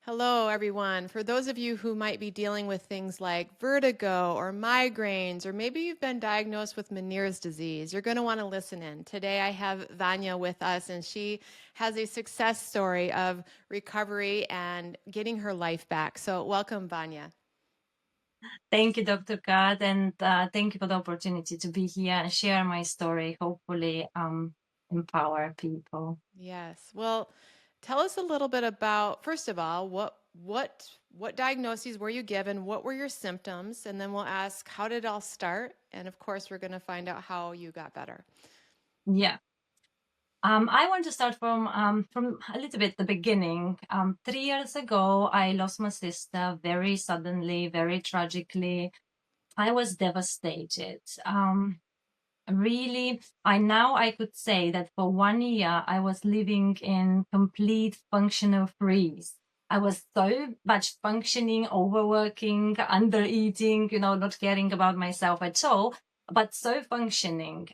Hello, everyone. For those of you who might be dealing with things like vertigo or migraines, or maybe you've been diagnosed with Meniere's disease, you're going to want to listen in. Today, I have Vanya with us, and she has a success story of recovery and getting her life back. So, welcome, Vanya. Thank you, Dr. Kat, and thank you for the opportunity to be here and share my story. Hopefully, empower people. Yes. Well, tell us a little bit about, first of all, what diagnoses were you given? What were your symptoms? And then we'll ask, how did it all start? And of course, we're going to find out how you got better. Yeah. I want to start from a little bit the beginning. 3 years ago, I lost my sister very suddenly, very tragically. I was devastated. Really, I could say that for 1 year I was living in complete functional freeze. I was so much functioning, overworking, undereating, not caring about myself at all, but so functioning.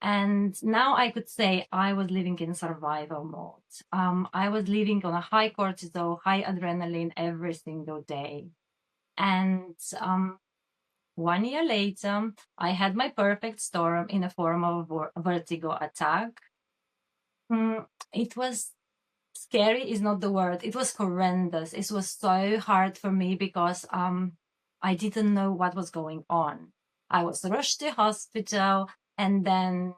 And now I could say I was living in survival mode. I was living on a high cortisol, high adrenaline every single day. And 1 year later, I had my perfect storm in a form of a vertigo attack. It was scary is not the word. It was horrendous. It was so hard for me because I didn't know what was going on. I was rushed to hospital, and then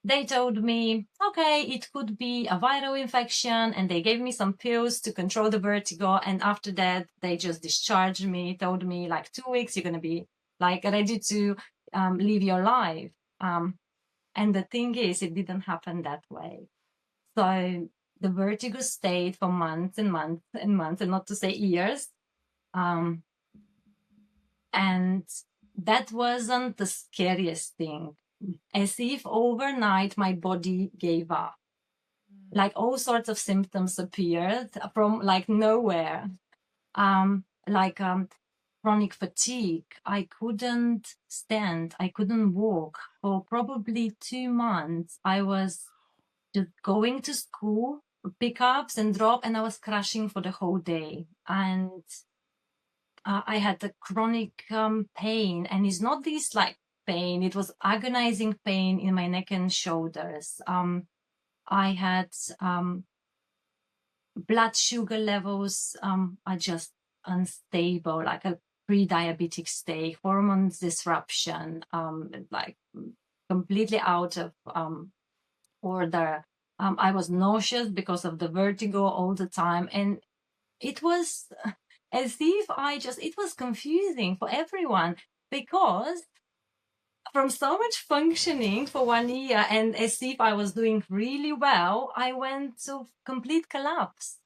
they told me, okay, it could be a viral infection, and they gave me some pills to control the vertigo. And after that, they just discharged me, told me like 2 weeks, you're going to be like ready to live your life. And the thing is, it didn't happen that way. So the vertigo stayed for months and months and months, and not to say years. Um, and that wasn't the scariest thing. As if overnight my body gave up. Like all sorts of symptoms appeared from like nowhere. Like chronic fatigue. I couldn't stand. I couldn't walk for probably 2 months. I was just going to school, pickups and drop, and I was crashing for the whole day. And I had the chronic pain, and it's not this like pain. It was agonizing pain in my neck and shoulders. I had blood sugar levels are just unstable, like a pre-diabetic state, hormones disruption, like completely out of order. I was nauseous because of the vertigo all the time, and it was as if it was confusing for everyone because from so much functioning for 1 year and as if I was doing really well, I went to complete collapse.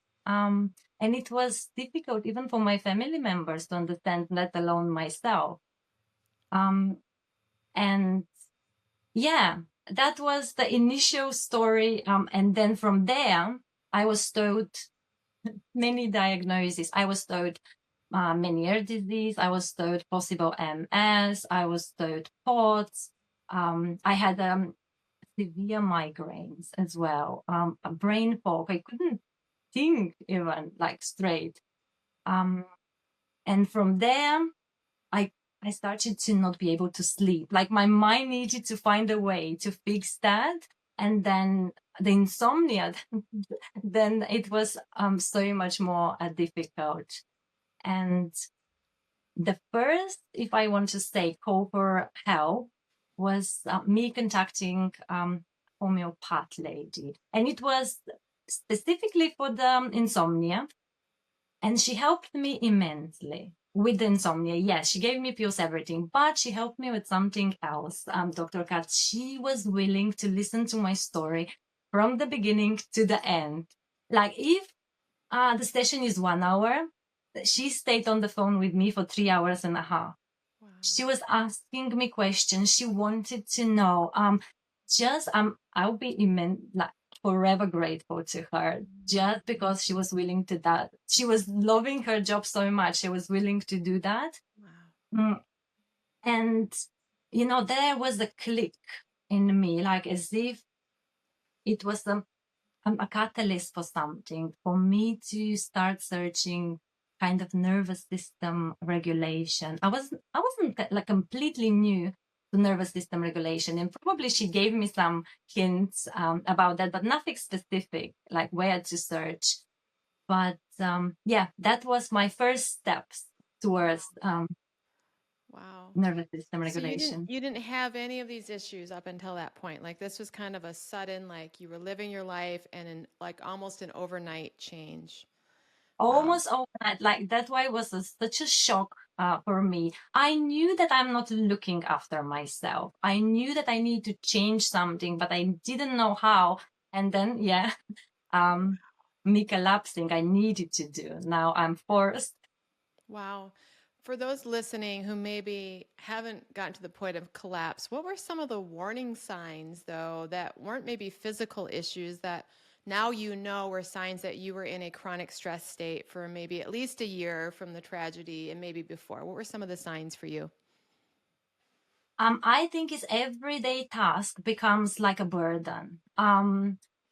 And it was difficult even for my family members to understand, let alone myself. Um, and yeah, that was the initial story. And then from there, I was told many diagnoses. I was told Meniere's disease. I was told possible MS. I was told POTS. I had severe migraines as well, a brain fog. I couldn't think even like straight. Um, and from there, I I started to not be able to sleep. Like my mind needed to find a way to fix that. And then the insomnia, then it was so much more difficult. And the first, if I want to say, call for help was me contacting homeopath lady. And it was specifically for the insomnia. And she helped me immensely with the insomnia. Yes, she gave me pills, everything, but she helped me with something else. Dr. Katz, she was willing to listen to my story from the beginning to the end. Like if the session is 1 hour, she stayed on the phone with me for 3 hours and a half. Wow. She was asking me questions. She wanted to know. I'll be like forever grateful to her just because she was willing to that. She was loving her job so much. She was willing to do that. Wow. Mm. And there was a click in me, like as if it was a catalyst for something, for me to start searching kind of nervous system regulation. I wasn't like completely new to nervous system regulation, and probably she gave me some hints about that, but nothing specific, like where to search. But yeah, that was my first steps towards Wow. nervous system So you didn't regulation. you didn't have any of these issues up until that point. Like this was kind of a sudden, like you were living your life and in like almost an overnight change. Wow. Almost overnight. Like that why it was such a shock for me. I knew that I'm not looking after myself. I knew that I need to change something, but I didn't know how. And then, yeah, um, me collapsing, I needed to do. Now I'm forced. Wow. For those listening who maybe haven't gotten to the point of collapse, what were some of the warning signs, though, that weren't maybe physical issues that now you know were signs that you were in a chronic stress state for maybe at least a year from the tragedy and maybe before? What were some of the signs for you? I think his everyday task becomes like a burden.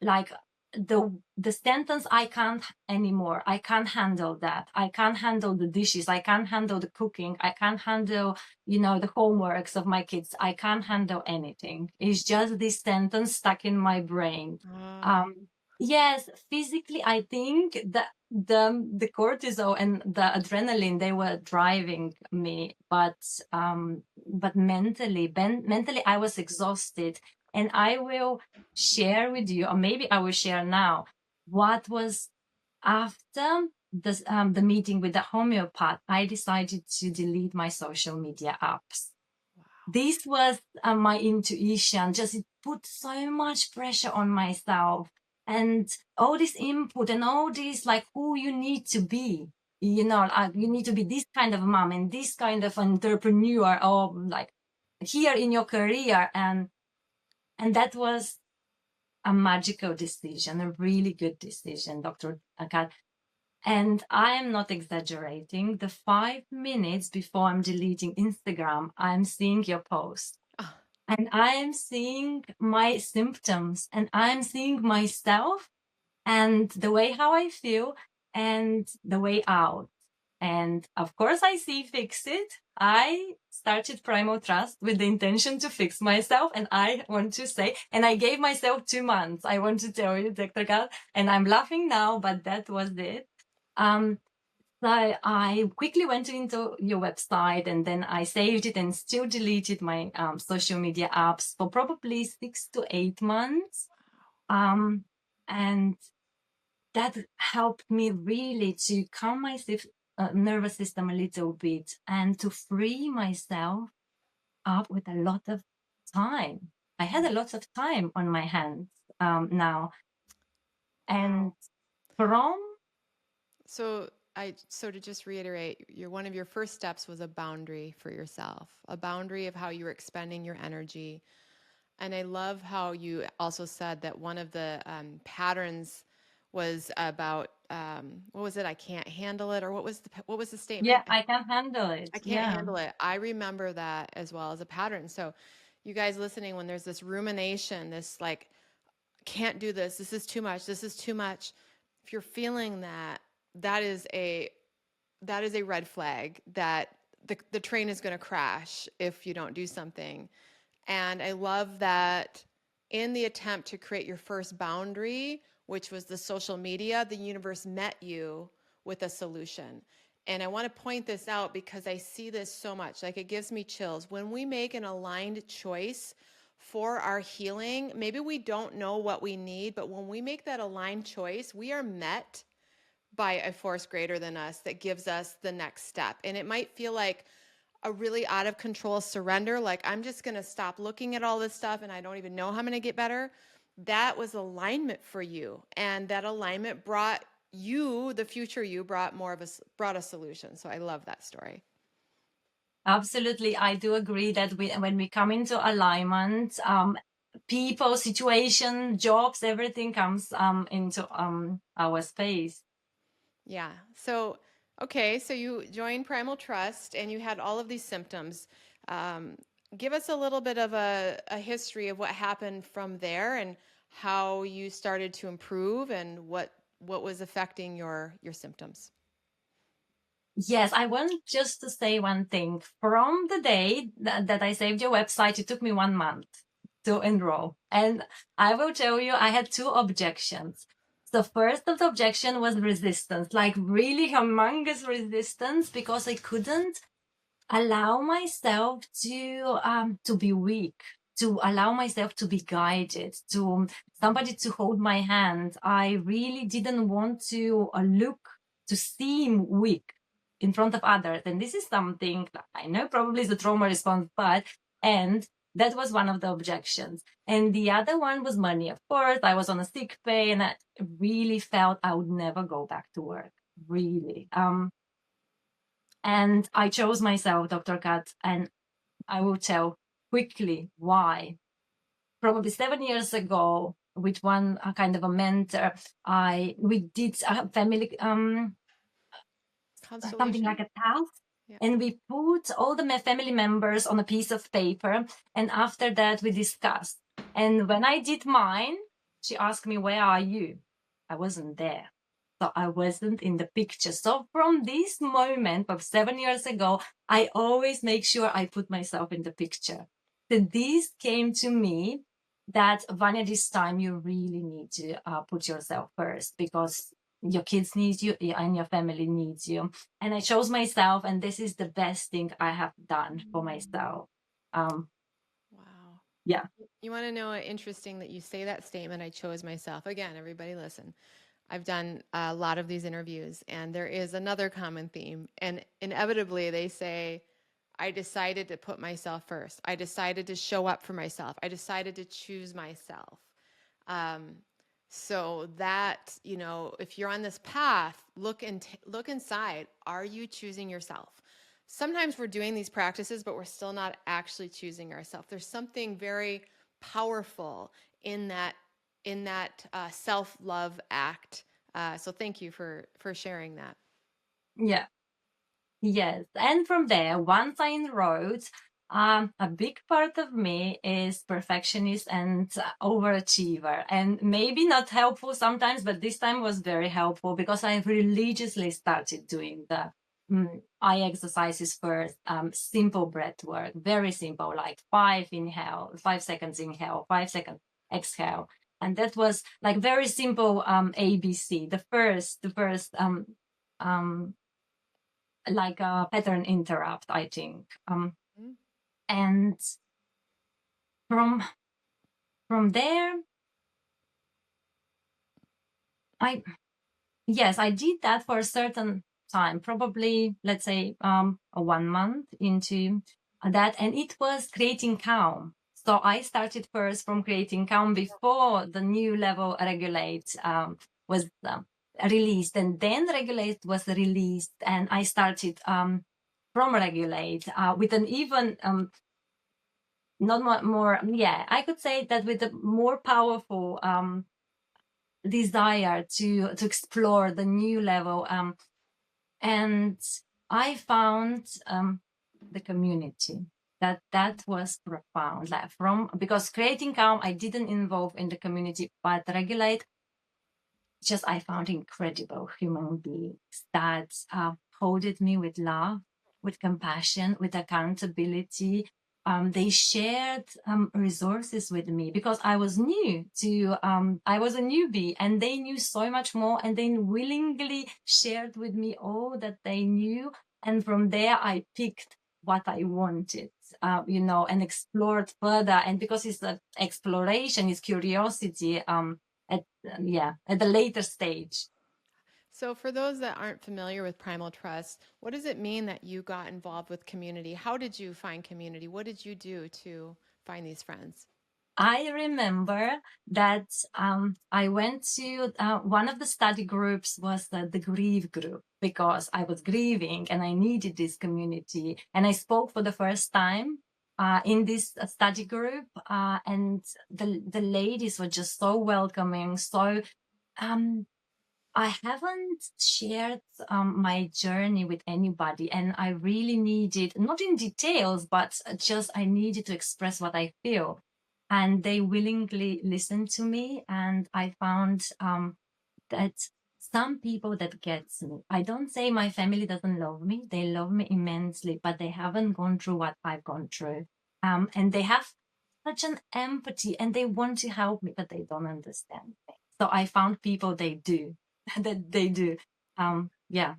Like the sentence, I can't anymore. I can't handle that. I can't handle the dishes. I can't handle the cooking. I can't handle, the homeworks of my kids. I can't handle anything. It's just this sentence stuck in my brain. Oh, Um, yes, physically, I think that the cortisol and the adrenaline, they were driving me, but mentally I was exhausted. And I will share with you, or maybe I will share now, what was after the meeting with the homeopath. I decided to delete my social media apps. wow. This was my intuition. Just it put so much pressure on myself, and all this input and all this, like, who you need to be. You need to be this kind of mom and this kind of entrepreneur, or like here in your career, and that was a magical decision, a really good decision, Dr. Akat. And I am not exaggerating. The 5 minutes before I'm deleting Instagram, I'm seeing your post Ah, and I am seeing my symptoms and I'm seeing myself and the way how I feel and the way out. And of course, I see fix it. I started Primal Trust with the intention to fix myself. And I want to say, and I gave myself 2 months. I want to tell you, Dr. Gal, and I'm laughing now, but that was it. Um, so I quickly went into your website and then I saved it and still deleted my social media apps for probably 6 to 8 months. Um, and that helped me really to calm my nervous system a little bit and to free myself up with a lot of time. I had a lot of time on my hands now. And wow. from, So to just reiterate, your one of your first steps was a boundary for yourself, a boundary of how you were expending your energy. And I love how you also said that one of the patterns was about what was it? I can't handle it, or what was the yeah, statement? I can handle I it. can't Yeah. handle it. I remember that as well as a pattern. So, you guys listening, when there's this rumination, this like can't do this, this is too much, this is too much. If you're feeling that, that is a that is a red flag that the train is going to crash if you don't do something. And I love that in the attempt to create your first boundary, which was the social media, the universe met you with a solution. And I want to point this out because I see this so much. Like it gives me chills. When we make an aligned choice for our healing, maybe we don't know what we need, but when we make that aligned choice, we are met by a force greater than us that gives us the next step. And it might feel like a really out of control surrender, like I'm just going to stop looking at all this stuff and I don't even know how I'm going to get better. That was alignment for you. And that alignment brought you, the future you, brought a solution. So I love that story. Absolutely, I do agree that when we come into alignment, people, situation, jobs, everything comes into our space. Yeah. So, okay. So you joined Primal Trust and you had all of these symptoms. Um, Give us a little bit of a history of what happened from there and how you started to improve and what was affecting your symptoms. Yes, I want just to say one thing. From the day that I saved your website, it took me 1 month to enroll. And I will tell you, I had two objections. The first of the objection was resistance, like really humongous resistance, because I couldn't allow myself to be weak, to allow myself to be guided, to somebody to hold my hand. I really didn't want to look to seem weak in front of others, and this is something that I know probably is a trauma response, but and that was one of the objections. And the other one was money. Of course, I was on a sick pay, and I really felt I would never go back to work. Really. And I chose myself, Dr. Kat, and I will tell quickly why. Probably 7 years ago, with one kind of a mentor, we did a family something Constellation? like a task, Yeah. and we put all the family members on a piece of paper, and after that we discussed. And when I did mine, she asked me, "Where are you?" I wasn't there. So I wasn't in the picture. So from this moment of 7 years ago, I always make sure I put myself in the picture. So this came to me that Vanya, this time you really need to put yourself first, because your kids need you and your family needs you. And I chose myself, and this is the best thing I have done for myself. Um, Wow. yeah. You want to know, interesting that you say that statement, I chose myself. Again, everybody listen. I've done a lot of these interviews, and there is another common theme. And inevitably, they say, I decided to put myself first. I decided to show up for myself. I decided to choose myself. Um, so that, if you're on this path, look inside. Are you choosing yourself? Sometimes we're doing these practices, but we're still not actually choosing ourselves. There's something very powerful in that self-love act. So thank you for sharing that. Yeah. Yes. And from there, once I enrolled, a big part of me is perfectionist and overachiever, and maybe not helpful sometimes, but this time was very helpful because I religiously started doing the eye exercises first, simple breath work, very simple, like 5 inhale, 5 seconds inhale, 5 seconds exhale. And that was like very simple ABC. The first like a pattern interrupt, I think. Mm. And from there, I yes, I did that for a certain time, probably let's say a 1 month into that, and it was creating calm. So I started first from creating calm before the new level regulate was released, and then regulate was released, and I started from regulate with an even not more, yeah, I could say that with a more powerful desire to explore the new level, and I found the community that was profound, like from, because creating calm I didn't involve in the community, but regulate, just I found incredible human beings that holded me with love, with compassion, with accountability. They shared resources with me because I was new to, I was a newbie, and they knew so much more, and they willingly shared with me all that they knew. And from there, I picked what I wanted, and explored further. And because it's an exploration, it's curiosity, at at the later stage. So, for those that aren't familiar with Primal Trust, what does it mean that you got involved with community? How did you find community? What did you do to find these friends? I remember that I went to one of the study groups was the grief group, because I was grieving and I needed this community. And I spoke for the first time in this study group, and the ladies were just so welcoming. So um, I haven't shared my journey with anybody, and I really needed, not in details, but just I needed to express what I feel. and they willingly listened to me. And I found that some people that gets me. I don't say my family doesn't love me. They love me immensely, but they haven't gone through what I've gone through. And they have such an empathy and they want to help me, but they don't understand me. So I found people they do, that they do. Yeah.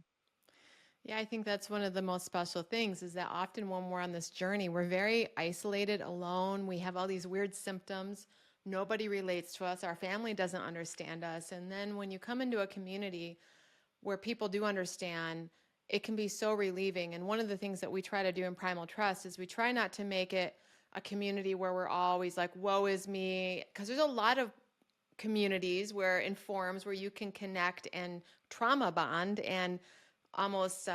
Yeah, I think that's one of the most special things is that often when we're on this journey, we're very isolated, alone. We have all these weird symptoms. Nobody relates to us. Our family doesn't understand us. And then when you come into a community where people do understand, it can be so relieving. And one of the things that we try to do in Primal Trust is we try not to make it a community where we're always like, woe is me. Because there's a lot of communities where in forums where you can connect and trauma bond and almost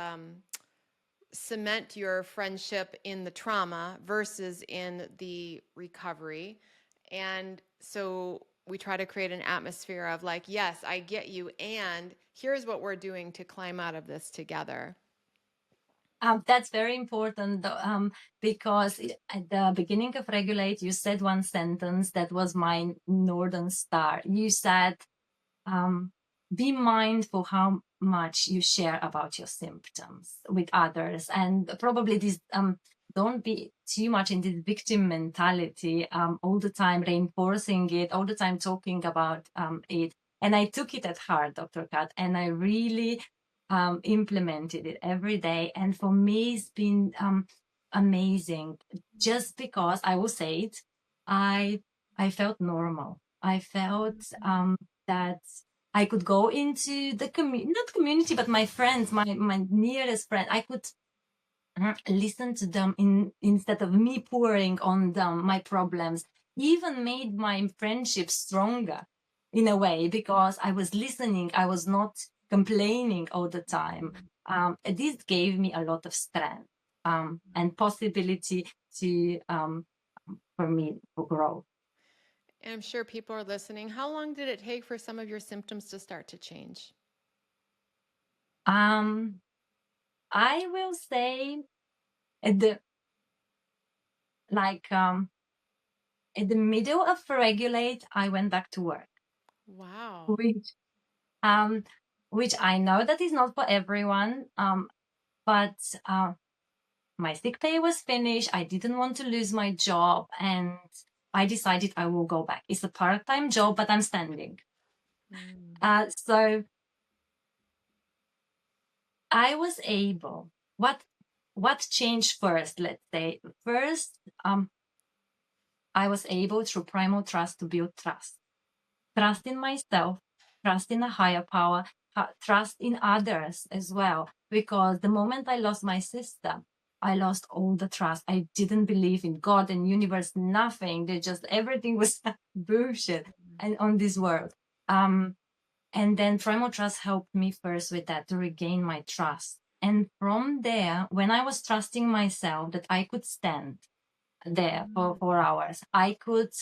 cement your friendship in the trauma versus in the recovery. And so we try to create an atmosphere of like, yes, I get you. And here's what we're doing to climb out of this together. That's very important because at the beginning of Regulate, you said one sentence that was my Northern Star. You said, um, be mindful how much you share about your symptoms with others. And probably this, don't be too much in this victim mentality, all the time reinforcing it, all the time talking about it. And I took it at heart, Dr. Kat, and I really implemented it every day. And for me, it's been amazing just because I will say it, I I felt normal. I felt that I could go into the not community, but my friends, my nearest friend. I could listen to them instead of me pouring on them my problems. Even made my friendship stronger in a way because I was listening. I was not complaining all the time. This gave me a lot of strength and possibility to for me to grow. And I'm sure people are listening. How long did it take for some of your symptoms to start to change? Um, I will say at the like at the middle of Regulate, I went back to work, Wow. which um, which I know that is not for everyone. But my sick pay was finished. I didn't want to lose my job, and I decided I will go back. It's a part-time job, but I'm standing. Mm. So I was able. What changed first? Let's say first, I was able through Primal Trust to build trust in myself, trust in a higher power, trust in others as well. Because the moment I lost my sister, I lost all the trust. I didn't believe in God and universe, nothing. They just everything was bullshit and on this world. And then Primal Trust helped me first with that to regain my trust. And from there, when I was trusting myself that I could stand there for Mm. 4 hours. I could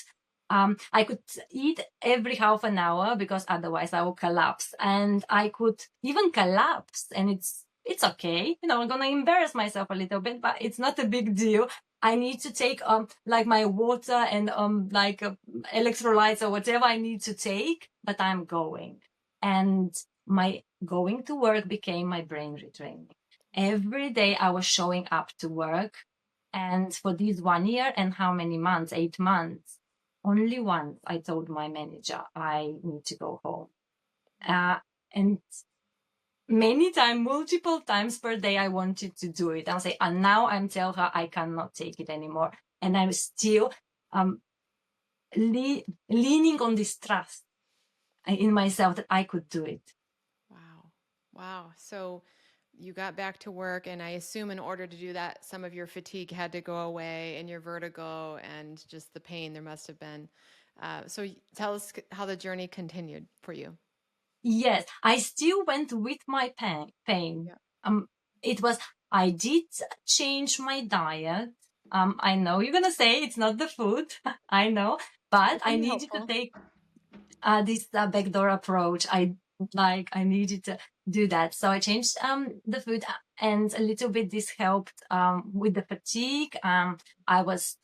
eat every half an hour because otherwise I will collapse. And I could even collapse, and it's okay. I'm gonna embarrass myself a little bit, but it's not a big deal. I need to take like my water and like electrolytes or whatever I need to take, but I'm going. And my going to work became my brain retraining. Every day I was showing up to work, and for this 1 year and how many months, 8 months, only once I told my manager I need to go home. And many times, multiple times per day, I wanted to do it. I'll say, and now I'm tell her I cannot take it anymore. And I'm still um, leaning on this trust in myself that I could do it. Wow. Wow. So you got back to work, and I assume in order to do that, some of your fatigue had to go away and your vertigo and just the pain there must have been. Tell us how the journey continued for you. Yes, I still went with my pain. Yeah. Um, it was, I did change my diet. I know you're gonna say it's not the food, I know, but It can I be needed to helpful. take this backdoor approach. I needed to. do that. So I changed the food, and a little bit this helped with the fatigue. I was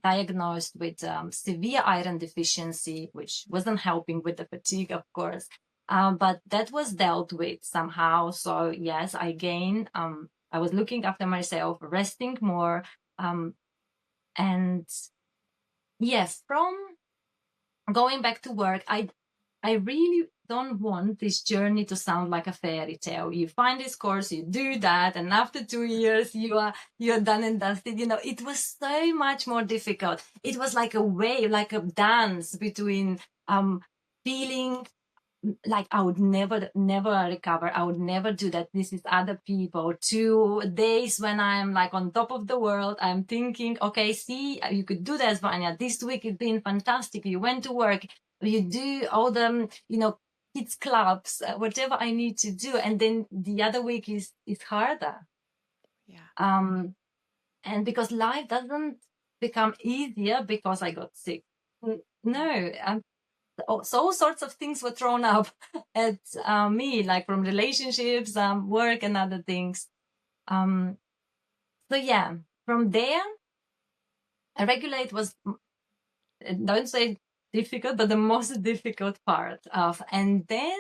diagnosed with severe iron deficiency, which wasn't helping with the fatigue, of course. But that was dealt with somehow. So yes, I gained. I was looking after myself, resting more, and yes, from going back to work, I really don't want this journey to sound like a fairy tale. You find this course, you do that, and after 2 years you're done and dusted. It was so much more difficult. It was like a wave, like a dance between feeling like I would never recover. I would never do that. This is other people. 2 days when I'm like on top of the world, I'm thinking, okay, see, you could do that, Vanya. This week it's been fantastic. You went to work, you do all the, kids clubs, whatever I need to do. And then the other week is harder. Yeah. Um, and because life doesn't become easier because I got sick. No, so all sorts of things were thrown up at me, like from relationships, work, and other things. So yeah, from there, regulate was, don't say difficult, but the most difficult part of. And then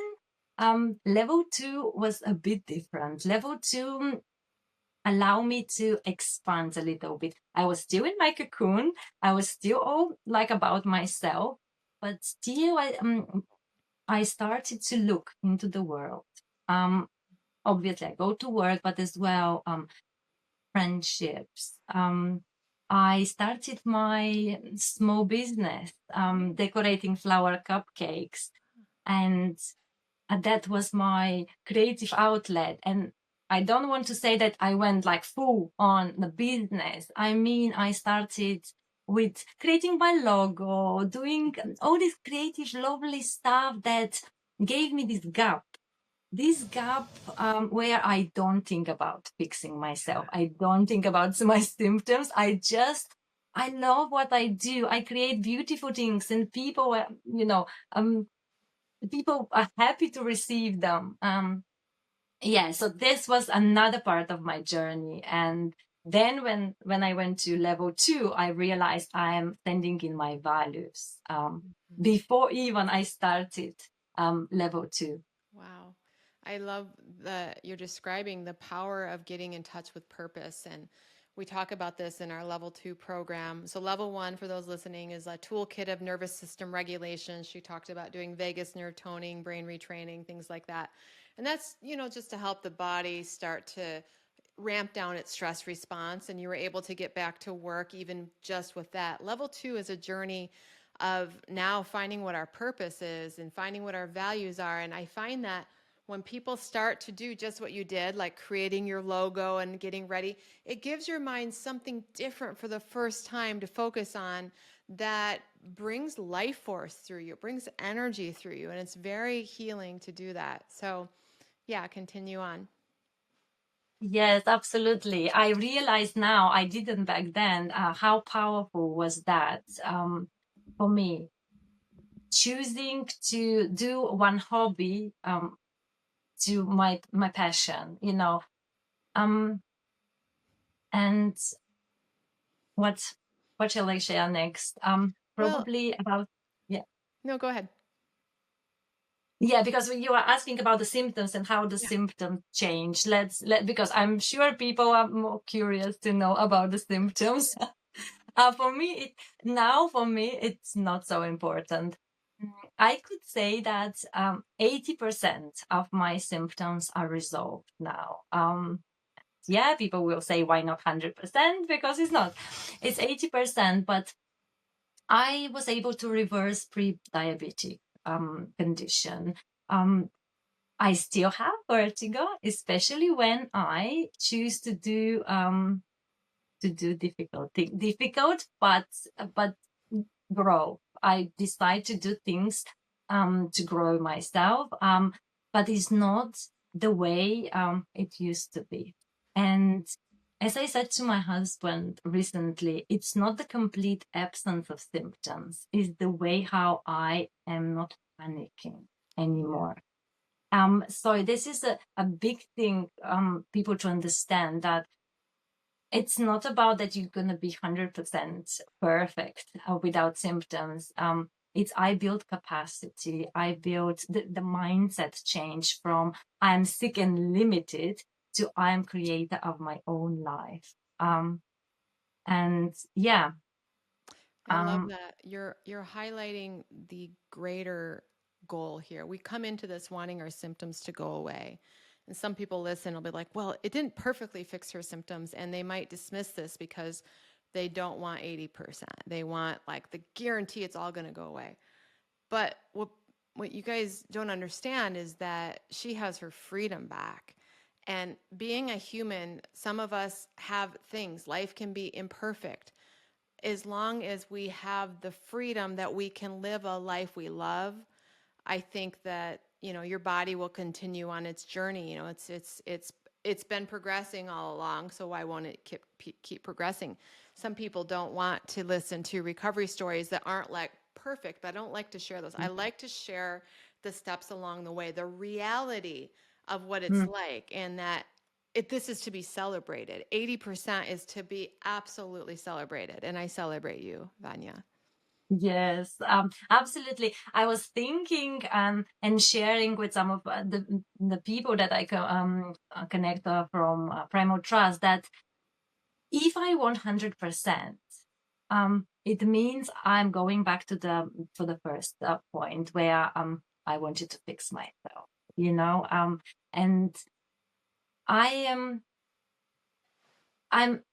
level 2 was a bit different. Level 2 allow me to expand a little bit. I was still in my cocoon. I was still all like about myself, but still I started to look into the world. Obviously, I go to work, but as well, friendships. I started my small business, decorating flower cupcakes, and that was my creative outlet. And I don't want to say that I went like full on the business. I mean, I started with creating my logo, doing all this creative, lovely stuff that gave me this gap where I don't think about fixing myself. I don't think about my symptoms. I love what I do. I create beautiful things, and people are happy to receive them. Yeah, so this was another part of my journey. And then when I went to level 2, I realized I am standing in my values before even I started level 2. Wow. I love that you're describing the power of getting in touch with purpose. And we talk about this in our level 2 program. So, level 1, for those listening, is a toolkit of nervous system regulation. She talked about doing vagus nerve toning, brain retraining, things like that. And that's, just to help the body start to ramp down its stress response. And you were able to get back to work even just with that. Level 2 is a journey of now finding what our purpose is and finding what our values are. And I find that when people start to do just what you did, like creating your logo and getting ready, it gives your mind something different for the first time to focus on that brings life force through you, brings energy through you. And it's very healing to do that. So, yeah, continue on. Yes, absolutely. I realize now, I didn't back then, how powerful was that for me. Choosing to do one hobby to my passion, Um, and what what shall I share next? Well, Probably about, yeah. no, go ahead. Yeah, because when you are asking about the symptoms and how the Yeah. symptoms change, because I'm sure people are more curious to know about the symptoms. For me, it's not so important. I could say that 80% of my symptoms are resolved now. Yeah, people will say, why not 100%? Because it's not. It's 80%, but I was able to reverse pre-diabetic condition. I still have vertigo, especially when I choose to do difficult, but grow. I decide to do things to grow myself, but it's not the way it used to be. And as I said to my husband recently, it's not the complete absence of symptoms, it's the way how I am not panicking anymore. So this is a big thing, people to understand, that it's not about that you're going to be 100% perfect without symptoms. It's I build capacity. I build the mindset change from I'm sick and limited to I'm creator of my own life. And yeah, I love um, that. You're highlighting the greater goal here. We come into this wanting our symptoms to go away. And some people listen will be like, "Well, it didn't perfectly fix her symptoms," and they might dismiss this because they don't want 80%. They want like the guarantee it's all going to go away. But what you guys don't understand is that she has her freedom back. And being a human, some of us have things. Life can be imperfect. As long as we have the freedom that we can live a life we love, I think that, your body will continue on its journey. It's been progressing all along, so why won't it keep progressing? Some people don't want to listen to recovery stories that aren't like perfect, but I don't like to share those. I like to share the steps along the way, the reality of what it's mm, like, and that this is to be celebrated. 80% is to be absolutely celebrated, and I celebrate you, Vanya. yes, absolutely. I was thinking and sharing with some of the people that I connect from Primal Trust, that if I want 100%, it means I'm going back to the first point where I wanted to fix myself, and I am I'm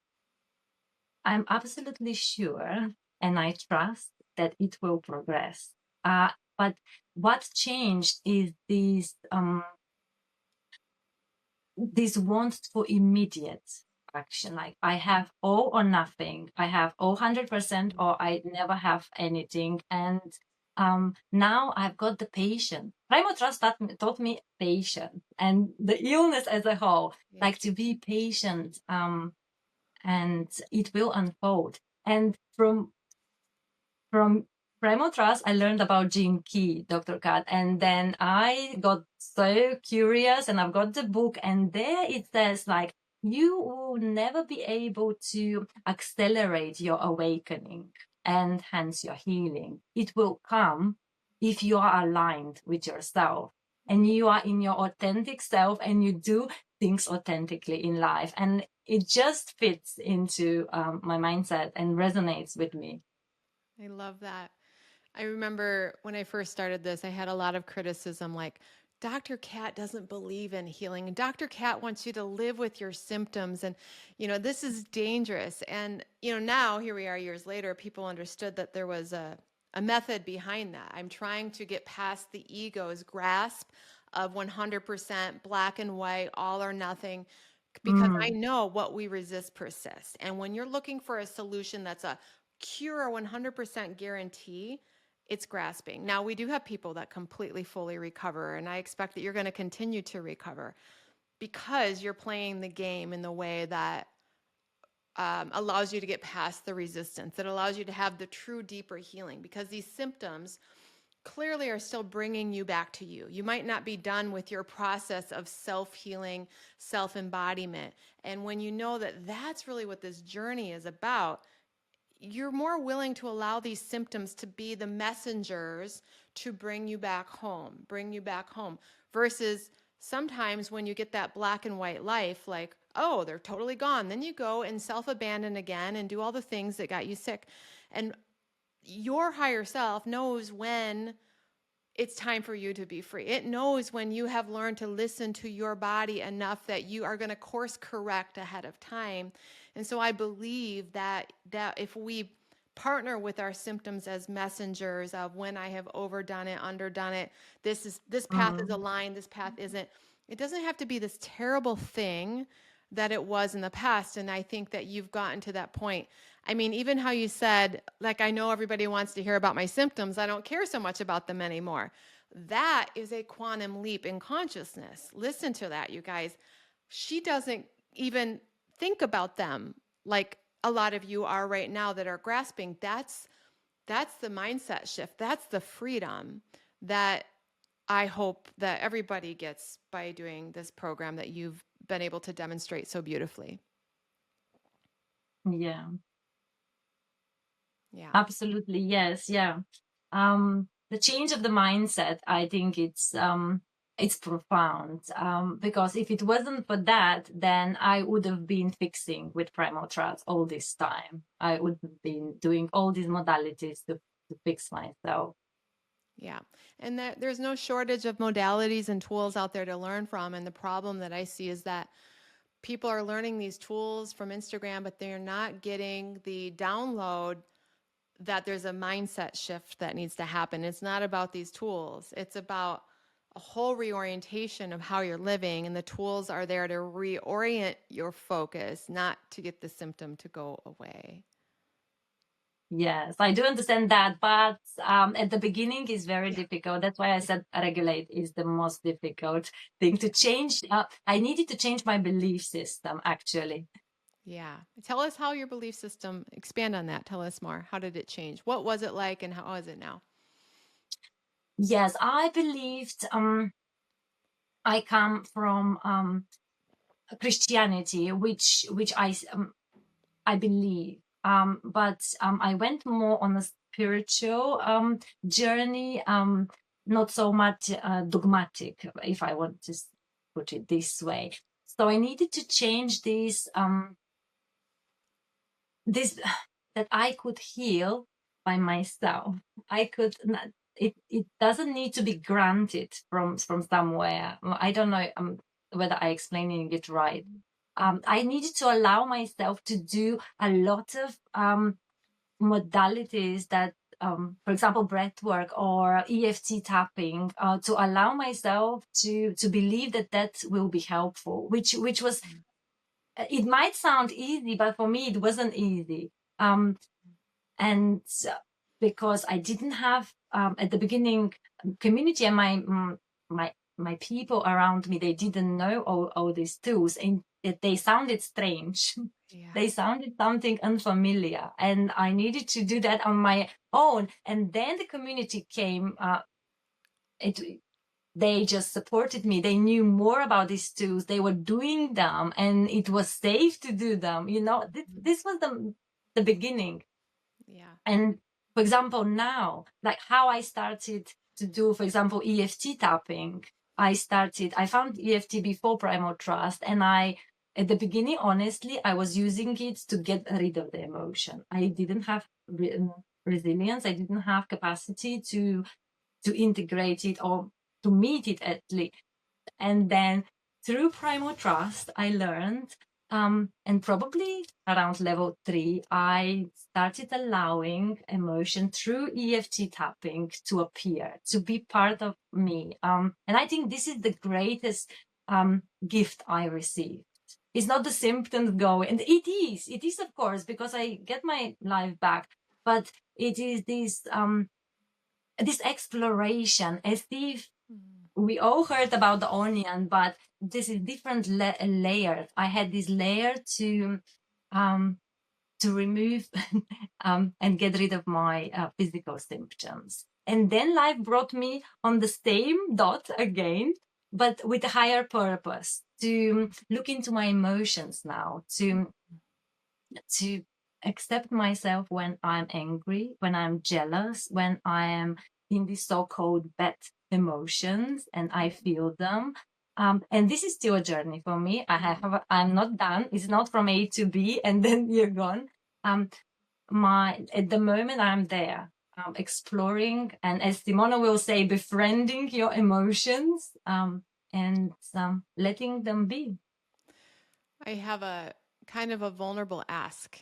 I'm absolutely sure, and I trust that it will progress. But what changed is this want for immediate action. Like I have all or nothing. I have all 100% or I never have anything. And now I've got the patience. Primal Trust taught me patience and the illness as a whole, Yeah. like to be patient, and it will unfold. And from Primal Trust, I learned about Gene Key, Dr. Kat, and then I got so curious, and I've got the book, and there it says like you will never be able to accelerate your awakening and hence your healing. It will come if you are aligned with yourself and you are in your authentic self and you do things authentically in life. And it just fits into my mindset and resonates with me. I love that. I remember when I first started this, I had a lot of criticism like, Dr. Cat doesn't believe in healing. And Dr. Cat wants you to live with your symptoms. And, this is dangerous. And, now here we are years later, people understood that there was a method behind that. I'm trying to get past the ego's grasp of 100% black and white, all or nothing, because I Mm. know what we resist persists. And when you're looking for a solution that's a cure or 100% guarantee, it's grasping. Now, we do have people that completely, fully recover, and I expect that you're going to continue to recover because you're playing the game in the way that allows you to get past the resistance. It allows you to have the true, deeper healing because these symptoms clearly are still bringing you back to you. You might not be done with your process of self healing, self embodiment. And when you know that that's really what this journey is about, you're more willing to allow these symptoms to be the messengers to bring you back home, versus sometimes when you get that black and white life, like, oh, they're totally gone. Then you go and self abandon again and do all the things that got you sick. And your higher self knows when it's time for you to be free. It knows when you have learned to listen to your body enough that you are going to course correct ahead of time. And so I believe that if we partner with our symptoms as messengers of when I have overdone it, underdone it, this path is Mm. aligned, this path isn't. It doesn't have to be this terrible thing that it was in the past. And I think that you've gotten to that point. I mean, even how you said, like, I know everybody wants to hear about my symptoms. I don't care so much about them anymore. That is a quantum leap in consciousness. Listen to that, you guys. She doesn't even think about them like a lot of you are right now that are grasping. That's the mindset shift. That's the freedom that I hope that everybody gets by doing this program that you've been able to demonstrate so beautifully. Yeah, Yeah. absolutely. Yes. Yeah. The change of the mindset, I think it's profound. Because if it wasn't for that, then I would have been fixing with Primal Trust all this time. I would have been doing all these modalities to fix myself. Yeah. And there's no shortage of modalities and tools out there to learn from. And the problem that I see is that people are learning these tools from Instagram, but they're not getting the download that there's a mindset shift that needs to happen. It's not about these tools, it's about a whole reorientation of how you're living. And the tools are there to reorient your focus, not to get the symptom to go away. Yes, I do understand that, but at the beginning is very Yeah. difficult. That's why I said regulate is the most difficult thing to change. I needed to change my belief system, actually. Yeah. Tell us how your belief system, expand on that. Tell us more. How did it change? What was it like and how is it now? Yes, I believed I come from Christianity, which I believe. But I went more on a spiritual journey, not so much dogmatic, if I want to put it this way. So I needed to change this that I could heal by myself. I could not, it doesn't need to be granted from somewhere. I don't know whether I explaining it right. I needed to allow myself to do a lot of modalities that, for example, breath work or EFT tapping, to allow myself to believe that that will be helpful, which was, it might sound easy, but for me, it wasn't easy. And because I didn't have, at the beginning, community and my people around me, they didn't know all these tools, and they sounded strange. Yeah. They sounded something unfamiliar, and I needed to do that on my own. And then the community came. It They just supported me. They knew more about these tools. They were doing them, and it was safe to do them. This was the beginning. Yeah. And for example, now, like how I started to do, for example, EFT tapping, I found EFT before Primal Trust. And at the beginning, honestly, I was using it to get rid of the emotion. I didn't have resilience. I didn't have capacity to integrate it or to meet it at least. And then through Primal Trust, I learned, and probably around level 3, I started allowing emotion through EFT tapping to appear, to be part of me. And I think this is the greatest gift I received. It's not the symptoms go, and it is, of course, because I get my life back, but it is this exploration, as if Mm. we all heard about the onion, but this is different layers. I had this layer um, to remove and get rid of my physical symptoms. And then life brought me on the same dot again, but with a higher purpose, to look into my emotions now, to accept myself when I'm angry, when I'm jealous, when I am in these so-called bad emotions and I feel them. And this is still a journey for me. I'm not done. It's not from A to B and then you're gone. Um, at the moment I'm there, exploring, and as Simona will say, befriending your emotions, and letting them be. I have a kind of a vulnerable ask.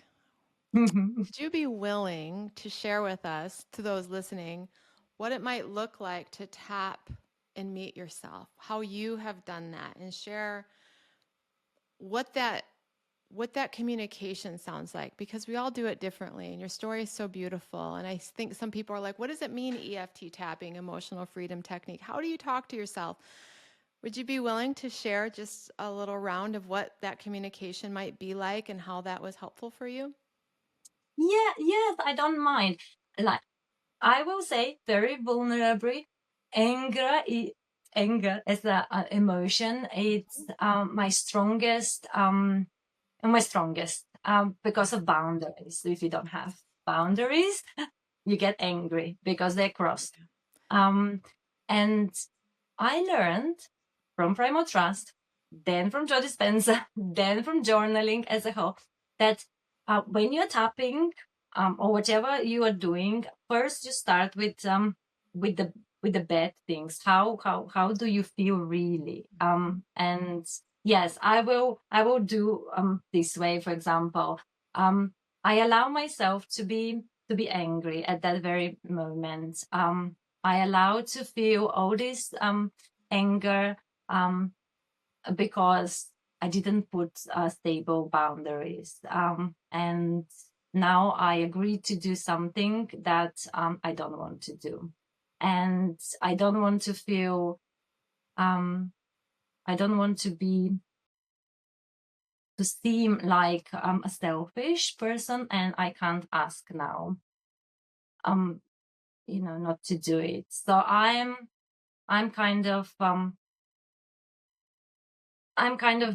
Would you be willing to share with us, to those listening, what it might look like to tap and meet yourself, how you have done that, and share what that what that communication sounds like, because we all do it differently and your story is so beautiful. And I think some people are like, what does it mean, EFT tapping, emotional freedom technique? How do you talk to yourself? Would you be willing to share just a little round of what that communication might be like and how that was helpful for you? Yeah, yes, I don't mind. Like, I will say very vulnerable. anger anger as a emotion. It's my strongest because of boundaries. If you don't have boundaries, you get angry because they're crossed. um and I learned from Primal Trust, then from Joe Dispenza, then from journaling as a whole, that when you're tapping or whatever you are doing, first you start with the with the bad things. How do you feel really? And yes, I will do this way. For example, I allow myself to be angry at that very moment. I allow to feel all this anger um, because I didn't put stable boundaries. And now I agree to do something that I don't want to do. And I don't want to feel, I don't want to seem like a selfish person, and I can't ask now, not to do it. So I'm kind of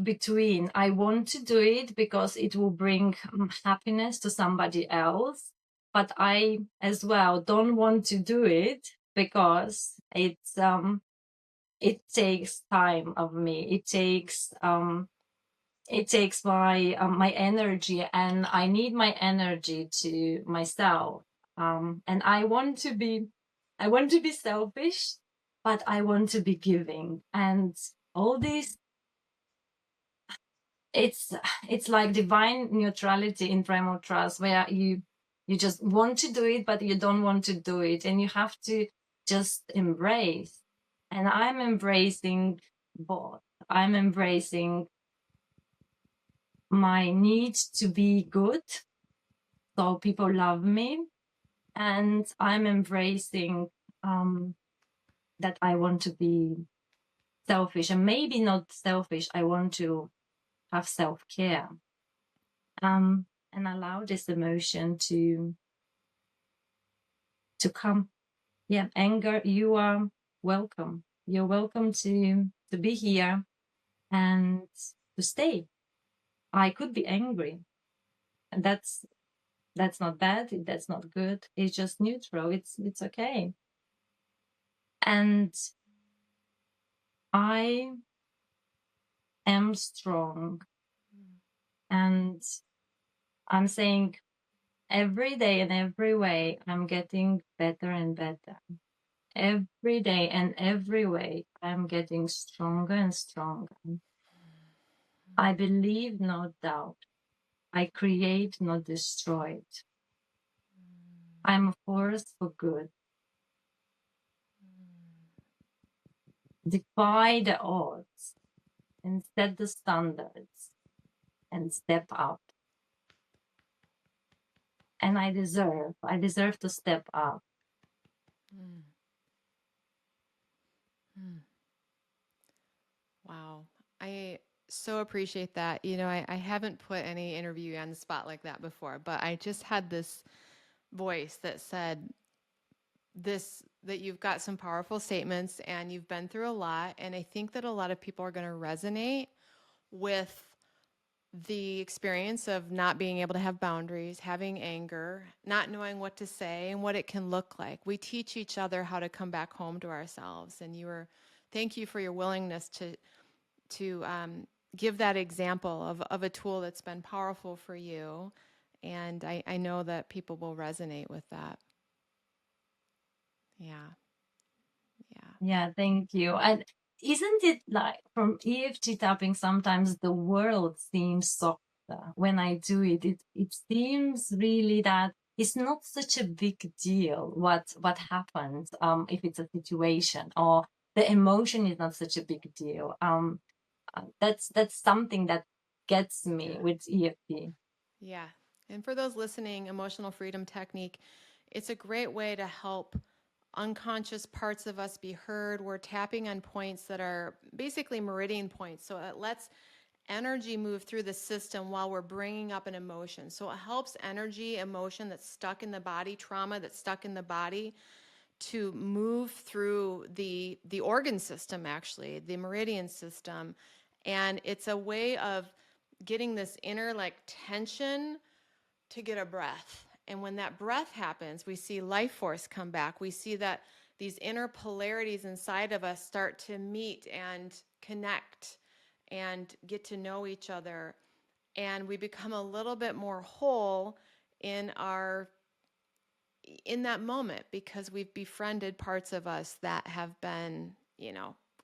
between. I want to do it because it will bring happiness to somebody else, but I as well don't want to do it because it takes time of me. It takes my energy, and I need my energy to myself. And I want to be selfish, but I want to be giving, and all this. It's like divine neutrality in Primal Trust, where you just want to do it, but you don't want to do it, and you have to just embrace. And I'm embracing both. I'm embracing my need to be good, so people love me, and I'm embracing that I want to be selfish, and maybe not selfish. I want to have self-care. And allow this emotion to come. Yeah, anger, you are welcome. You're welcome to be here and to stay. I could be angry, and that's not bad. That's not good. It's just neutral. It's okay. And I am strong, and I'm saying every day and every way I'm getting better and better. Every day and every way I'm getting stronger and stronger. I believe, not doubt. I create, not destroy. I'm a force for good. Defy the odds and set the standards and step up. And I deserve to step up. Mm. Mm. Wow. I so appreciate that. I haven't put any interview on the spot like that before, but I just had this voice that said that you've got some powerful statements and you've been through a lot. And I think that a lot of people are going to resonate with the experience of not being able to have boundaries, having anger, not knowing what to say and what it can look like. We teach each other how to come back home to ourselves. And thank you for your willingness to give that example of a tool that's been powerful for you. And I know that people will resonate with that. Yeah. Yeah. Yeah, thank you. And isn't it like from EFT tapping, sometimes the world seems softer when I do it. It seems really that it's not such a big deal what happens if it's a situation, or the emotion is not such a big deal. That's something that gets me with EFT. Yeah. And for those listening, emotional freedom technique, it's a great way to help unconscious parts of us be heard. We're tapping on points that are basically meridian points. So it lets energy move through the system while we're bringing up an emotion. So it helps energy, emotion that's stuck in the body, trauma that's stuck in the body to move through the organ system, actually the meridian system, and it's a way of getting this inner like tension to get a breath. And when that breath happens, we see life force come back. We see that these inner polarities inside of us start to meet and connect and get to know each other. And we become a little bit more whole in our in that moment because we've befriended parts of us that have been,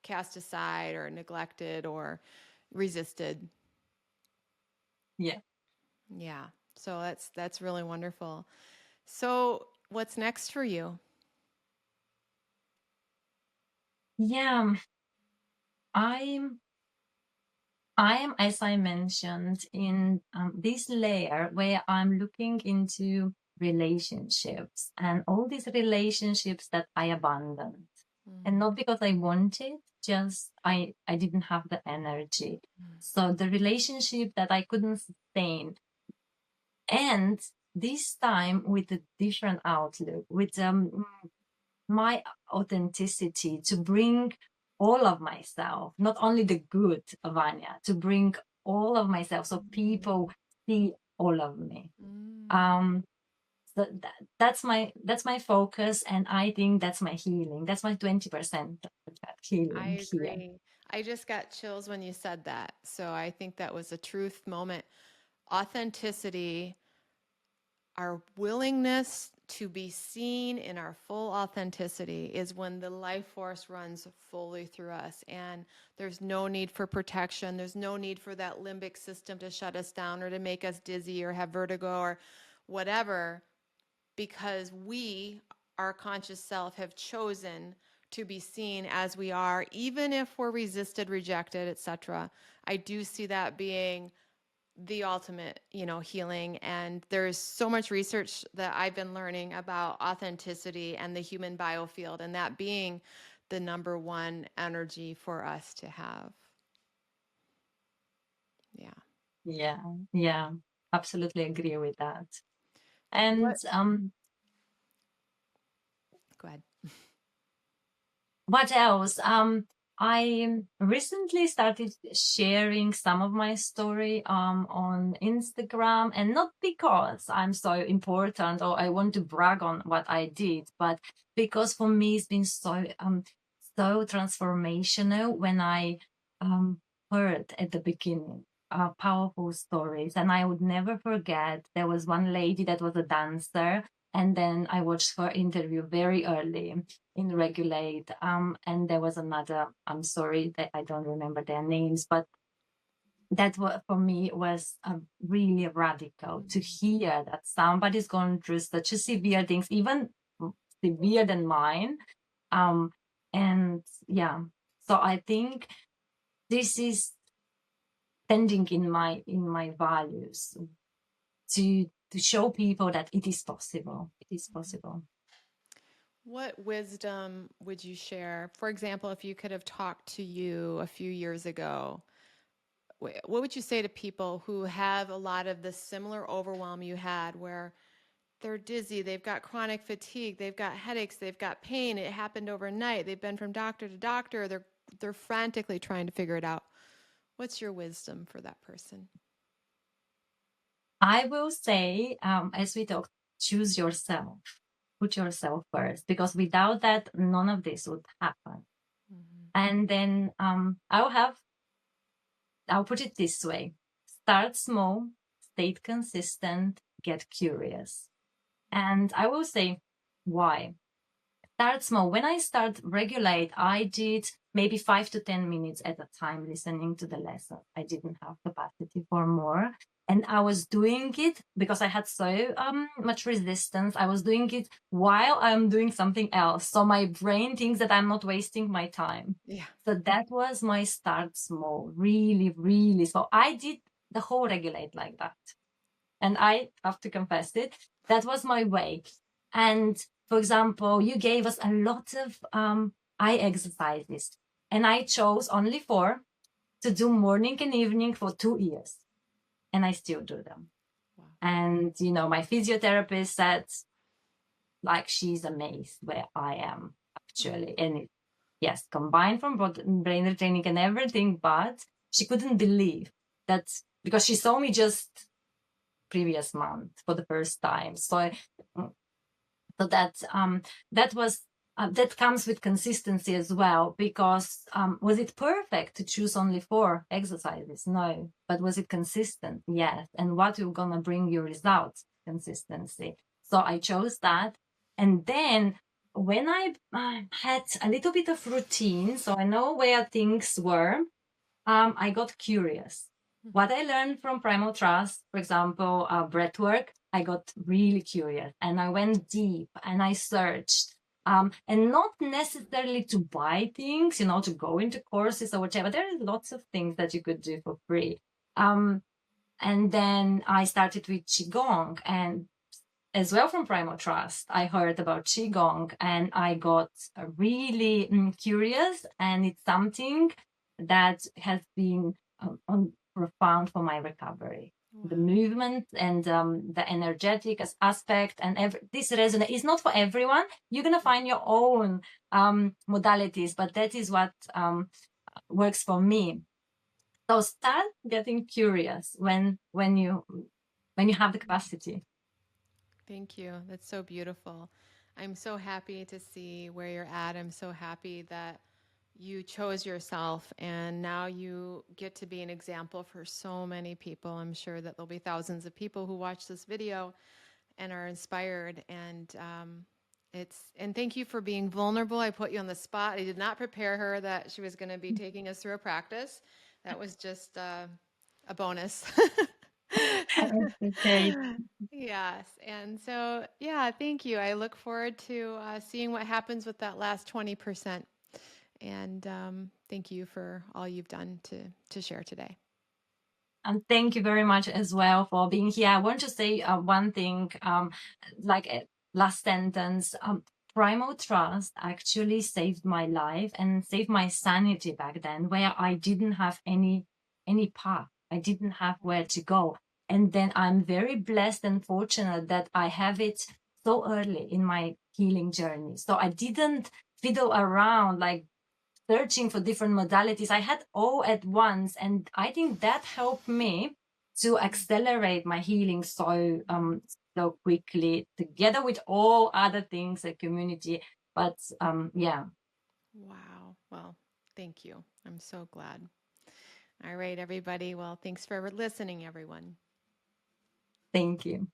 cast aside or neglected or resisted. Yeah. Yeah. So that's really wonderful. So, what's next for you? Yeah. I'm I am, as I mentioned, in this layer where I'm looking into relationships and all these relationships that I abandoned. And not because I wanted, just I didn't have the energy. So the relationship that I couldn't sustain. And this time with a different outlook, with my authenticity, to bring all of myself, not only the good, Vanya, to bring all of myself so people see all of me. Mm. Um, so that's my focus, and I think that's my healing. That's my 20% of that I healing here. agree. I just got chills when you said that. So, I think that was a truth moment. Authenticity, our willingness to be seen in our full authenticity is when the life force runs fully through us and there's no need for protection. There's no need for that limbic system to shut us down or to make us dizzy or have vertigo or whatever, because we, our conscious self, have chosen to be seen as we are, even if we're resisted, rejected, etc. I do see that being the ultimate, healing. And there's so much research that I've been learning about authenticity and the human biofield, and that being the number one energy for us to have. Yeah. Yeah, yeah, absolutely agree with that. And What? Go ahead. what else? I recently started sharing some of my story on Instagram, and not because I'm so important or I want to brag on what I did, but because for me it's been so transformational when I heard at the beginning powerful stories. And I would never forget, there was one lady that was a dancer, and then I watched her interview very early in Regulate. And there was another, I'm sorry that I don't remember their names, but that for me was really radical to hear that somebody's gone through such a severe things, even severe than mine. And yeah, so I think this is tending in my values to show people that it is possible. It is possible. What wisdom would you share? For example, if you could have talked to you a few years ago, what would you say to people who have a lot of the similar overwhelm you had, where they're dizzy, they've got chronic fatigue, they've got headaches, they've got pain, it happened overnight, they've been from doctor to doctor, they're frantically trying to figure it out. What's your wisdom for that person? I will say, as we talked, choose yourself, put yourself first, because without that, none of this would happen. Mm-hmm. And then I'll put it this way: start small, stay consistent, get curious. And I will say why. Start small. When I start Regulate, I did maybe 5 to 10 minutes at a time listening to the lesson. I didn't have capacity for more. And I was doing it because I had so much resistance. I was doing it while I'm doing something else. So my brain thinks that I'm not wasting my time. Yeah. So that was my start small, really, really. So I did the whole Regulate like that. And I have to confess it, that was my way. And for example, you gave us a lot of eye exercises, and I chose only 4 to do morning and evening for 2 years, and I still do them. Wow. And my physiotherapist said, like she's amazed where I am Oh, actually. And it, yes, combined from brain retraining and everything, but she couldn't believe that because she saw me just previous month for the first time. So that was that comes with consistency as well, because was it perfect to choose only 4 exercises? No. But was it consistent? Yes. And what you're gonna bring you results? Consistency. So I chose that. And then when I had a little bit of routine, so I know where things were, I got curious. What I learned from Primal Trust, for example, breath work, I got really curious and I went deep and I searched. And not necessarily to buy things, to go into courses or whatever. There are lots of things that you could do for free. And then I started with Qigong, and as well from Primal Trust, I heard about Qigong and I got really curious, and it's something that has been profound for my recovery. The wow. movement and the energetic aspect and this resonance is not for everyone. You're going to find your own modalities, but that is what works for me. So start getting curious when you have the capacity. Thank you. That's so beautiful. I'm so happy to see where you're at. I'm so happy that you chose yourself and now you get to be an example for so many people. I'm sure that there'll be thousands of people who watch this video and are inspired. And thank you for being vulnerable. I put you on the spot. I did not prepare her that she was going to be taking us through a practice. That was just a bonus. Okay. Yes. And so, yeah, thank you. I look forward to seeing what happens with that last 20%. And thank you for all you've done to share today. And thank you very much as well for being here. I want to say one thing, like a last sentence. Primal Trust actually saved my life and saved my sanity back then, where I didn't have any path. I didn't have where to go. And then I'm very blessed and fortunate that I have it so early in my healing journey. So I didn't fiddle around like searching for different modalities. I had all at once, and I think that helped me to accelerate my healing so quickly, together with all other things, the community. But yeah, Wow. Well, thank you. I'm so glad. All right, everybody. Well, thanks for listening, everyone. thank you.